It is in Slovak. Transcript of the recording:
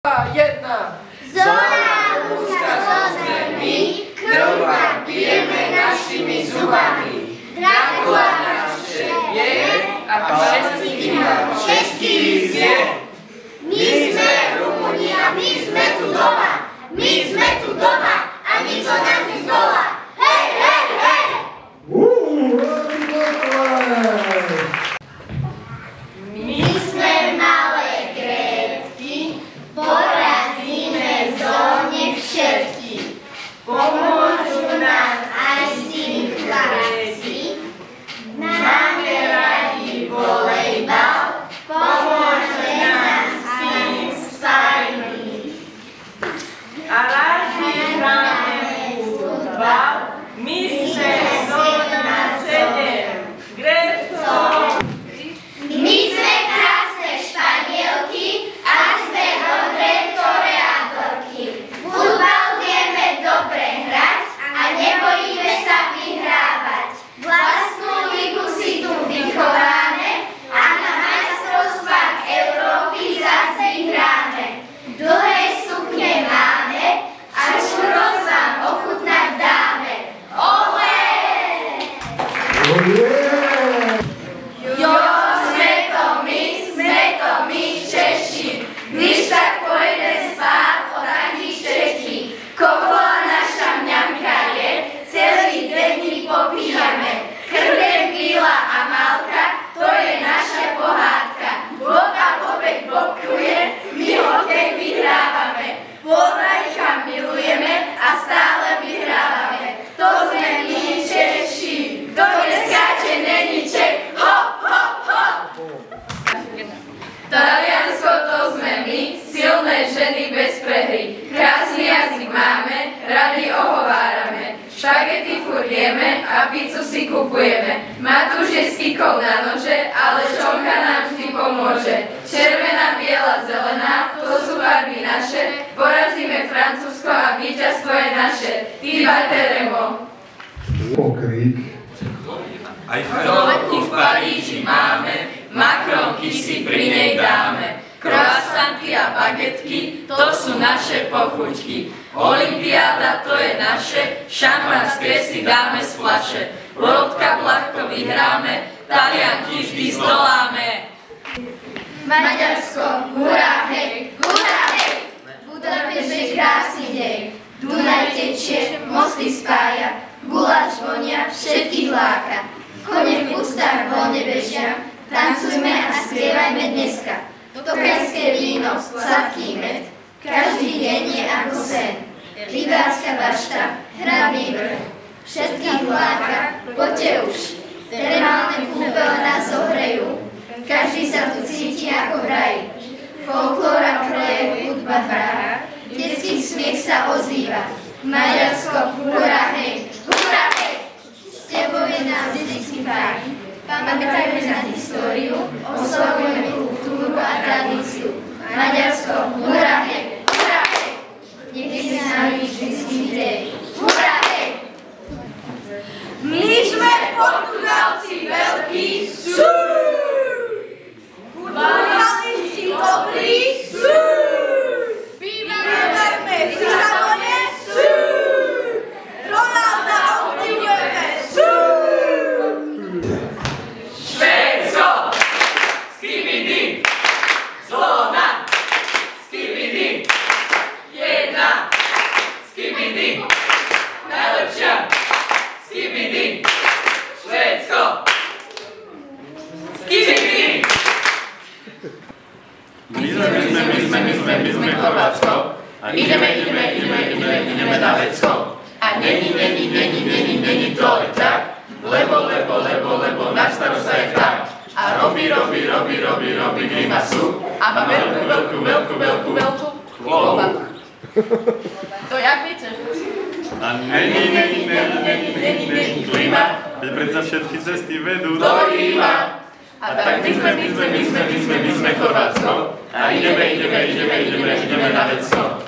Jedna. Zóna úzka zo zemi, krv vám pijeme našimi zubami. Drakula nás je a všetkých zje. My sme Rumúni a my sme tu doma. My sme tu doma a nič od nás nezvolá. Hej, hej, hej! My sme malé krétky, porazíme zóne všetky. Pomôžu nám aj s tým chlapci. Máme radi volejbal, pomôže nám s tým spajný. A rádi hráme futbal, my sme zóna 7. Grécko. My sme krásne Španielky a sme dobré toreadorky. Futbal vieme dobre hrať a nebojíme sa vyhrávať. Vlastnú ligu si tu vychováme a na majstrovstvách Európy zas vyhráme. Dlhé sukne máme a šuros vám ochutnať dáme. Olé! Jo, sme to my Češi. Když tak pojede spát o takých štetí. Kovola naša mňamka je, celý deň popíjame. Krvem Gila a Malka, to je naša pohádka. Bok a Bobek bokuje, my hokej vyhrávame. Podlajka milujeme a stále vyhrávame. To sme my Češi. Kto neskáče, není Čech. Hop, hop, hop. Taliansko to sme my, silné ženy bez prehry. Krásny jazyk máme, radi ohovárame. Špagety furt jeme a pizzu si kupujeme. Matúš je skykol na nože, ale čomka nám vždy pomôže. Červená, biela, zelená, to sú farby naše. Porazíme Francúzsko a víťazstvo je naše. Tiba Teremo. Pokrík. Aj Eifelovku v Paríži máme, makronky si pri nej dáme. Croissanty a bagetky, to sú naše pochuťky. Olympiáda, to je naše, šampanské si dáme z fľaše. World Cup ľahko vyhráme, Talianky vždy zdoláme. Maďarsko, hurá hej, hurá hej! Budapešť je krásny deň. Dunaj tečie, mosty spája, guláš vonia, všetkých láka. Kone v ústach voľne bežia, tancujme a spievajme dneska. Tokajské víno, sladký med, každý deň je ako sen. Rybárska bašta, hradný vrch, všetkých láka, poďte už. Termálne kúpele nás zohrejú, každý sa tu cíti ako v raji. Folklóra kroje, hudba hrá, detský smiech sa ozýva. Maďarsko, hurá hej, hurá hej! S tebou je nám vždycky fajn. Pamätajme na históriu, oslavujme kultúru a tradíciu. Maďarsko, hurá hej, hurá hej! Nech je s nami vždycky deň. Hurá hej! My sme Portugalci veľkí, sú! Futbalisti dobrí, sú! Vybereme v Lisabone, sú! Ronalda obdivujeme, sú! Švédsko! Skibidi! Zóna! Skibidi! Jedna! Skibidi! Najlepšia! Skibidi! Švédsko! Skibidi! My sme Chorvátsko a ideme na vecko. A není to len tak, lebo na starost sa je vták. A robí grimasu a má veľkú klobu. To jak víte? A není klíma, veď predsa všetky cesty vedú do Ríma. A tak my sme Chorvátsko a ideme na vecko.